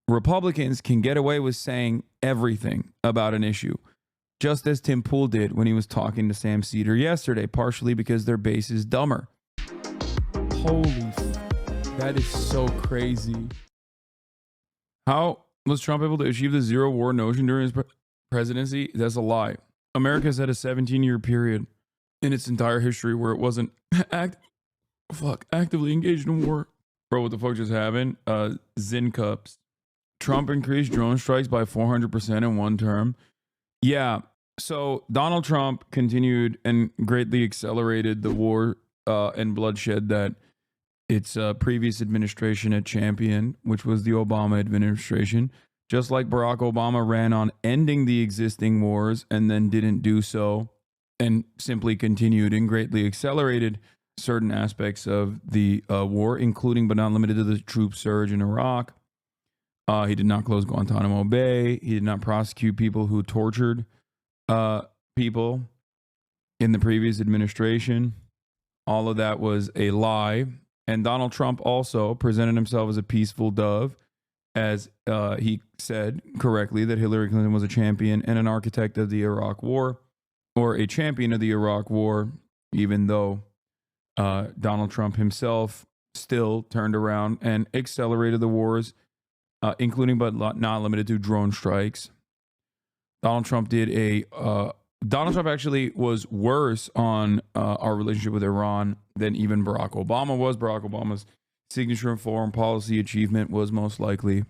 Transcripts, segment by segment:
Republicans can get away with saying everything about an issue, just as Tim Pool did when he was talking to Sam Cedar yesterday, partially because their base is dumber. Holy, that is so crazy. How was Trump able to achieve the zero war notion during his presidency? That's a lie. America's had a 17-year period in its entire history where it wasn't actively engaged in war. Bro, what the fuck just happened? Zin cups. Trump increased drone strikes by 400% in one term. Yeah, so Donald Trump continued and greatly accelerated the war and bloodshed that its previous administration had championed, which was the Obama administration. Just like Barack Obama ran on ending the existing wars and then didn't do so and simply continued and greatly accelerated certain aspects of the war, including but not limited to the troop surge in Iraq. He did not close Guantanamo Bay. He did not prosecute people who tortured people in the previous administration. All of that was a lie. And Donald Trump also presented himself as a peaceful dove, as he said correctly that Hillary Clinton was a champion and an architect of the Iraq War, or a champion of the Iraq War, even though Donald Trump himself still turned around and accelerated the wars, including but not limited to drone strikes. Donald Trump actually was worse on our relationship with Iran than even Barack Obama was. Barack Obama's signature and foreign policy achievement was most likely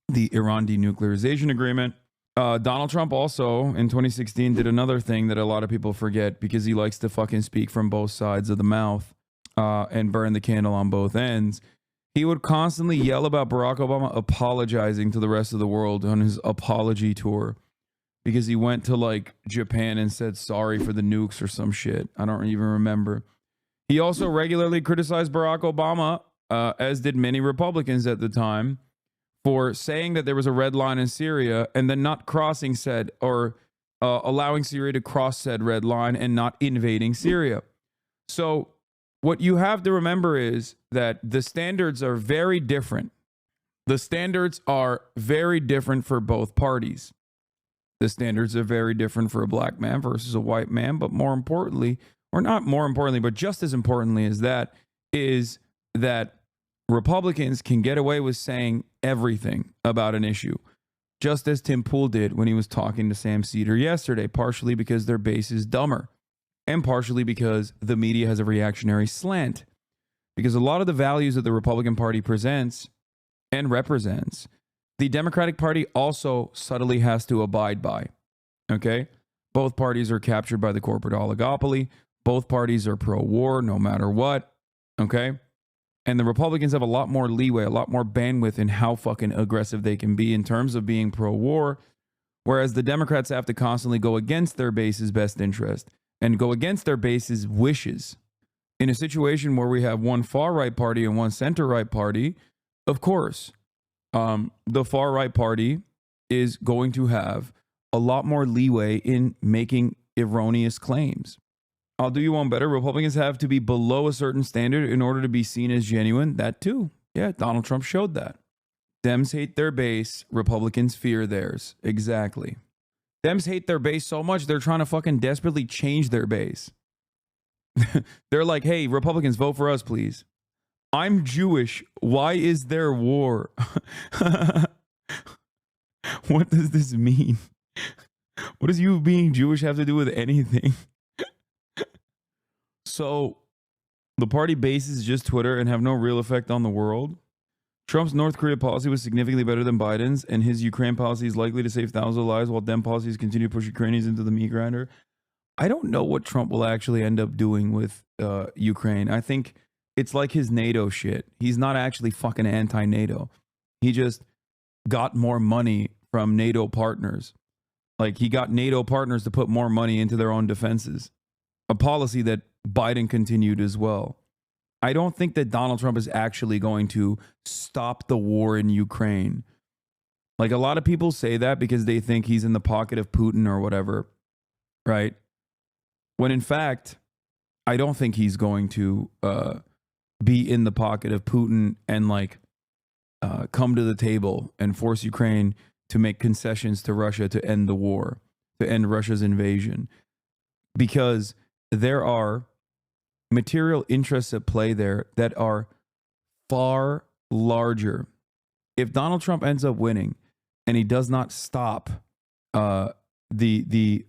the Iran denuclearization agreement. Donald Trump also in 2016 did another thing that a lot of people forget because he likes to fucking speak from both sides of the mouth and burn the candle on both ends. He would constantly yell about Barack Obama apologizing to the rest of the world on his apology tour because he went to like Japan and said sorry for the nukes or some shit. I don't even remember. He also regularly criticized Barack Obama, as did many Republicans at the time, for saying that there was a red line in Syria and then not crossing said or allowing Syria to cross said red line and not invading Syria. So what you have to remember is that the standards are very different. The standards are very different for both parties. The standards are very different for a black man versus a white man, but more importantly, or not more importantly, but just as importantly as that, is that Republicans can get away with saying everything about an issue, just as Tim Pool did when he was talking to Sam Cedar yesterday, partially because their base is dumber and partially because the media has a reactionary slant. Because a lot of the values that the Republican Party presents and represents, the Democratic Party also subtly has to abide by. Okay? Both parties are captured by the corporate oligopoly. Both parties are pro-war no matter what. Okay? And the Republicans have a lot more leeway, a lot more bandwidth in how fucking aggressive they can be in terms of being pro-war, whereas the Democrats have to constantly go against their base's best interest and go against their base's wishes. In a situation where we have one far-right party and one center-right party, of course, the far-right party is going to have a lot more leeway in making erroneous claims. I'll do you one better. Republicans have to be below a certain standard in order to be seen as genuine. That too. Yeah, Donald Trump showed that. Dems hate their base. Republicans fear theirs. Exactly. Dems hate their base so much, they're trying to fucking desperately change their base. They're like, hey, Republicans, vote for us, please. I'm Jewish. Why is there war? What does this mean? What does you being Jewish have to do with anything? So the party base is just Twitter and have no real effect on the world. Trump's North Korea policy was significantly better than Biden's, and his Ukraine policy is likely to save thousands of lives while Dem policies continue to push Ukrainians into the meat grinder. I don't know what Trump will actually end up doing with Ukraine. I think it's like his NATO shit. He's not actually fucking anti-NATO. He just got more money from NATO partners. Like, he got NATO partners to put more money into their own defenses. A policy that Biden continued as well. I don't think that Donald Trump is actually going to stop the war in Ukraine. Like, a lot of people say that because they think he's in the pocket of Putin or whatever, right? When in fact, I don't think he's going to be in the pocket of Putin and like come to the table and force Ukraine to make concessions to Russia to end the war, to end Russia's invasion, because there are material interests at play there that are far larger. If Donald Trump ends up winning and he does not stop the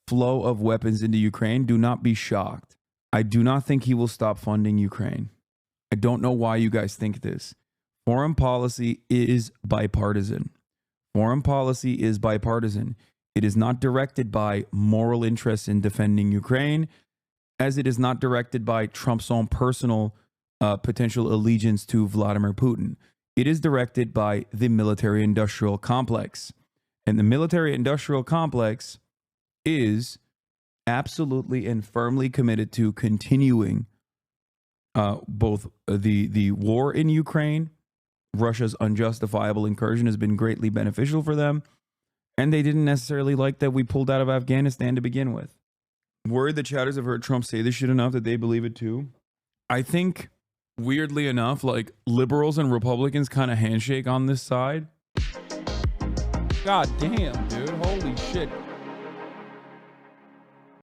flow of weapons into Ukraine, do not be shocked. I do not think he will stop funding Ukraine. I don't know why you guys think this. Foreign policy is bipartisan. Foreign policy is bipartisan. It is not directed by moral interests in defending Ukraine, as it is not directed by Trump's own personal potential allegiance to Vladimir Putin. It is directed by the military-industrial complex. And the military-industrial complex is absolutely and firmly committed to continuing both the war in Ukraine. Russia's unjustifiable incursion has been greatly beneficial for them, and they didn't necessarily like that we pulled out of Afghanistan to begin with. Worried that chatters have heard Trump say this shit enough that they believe it too. I think, weirdly enough, like liberals and Republicans kind of handshake on this side. God damn, dude. Holy shit.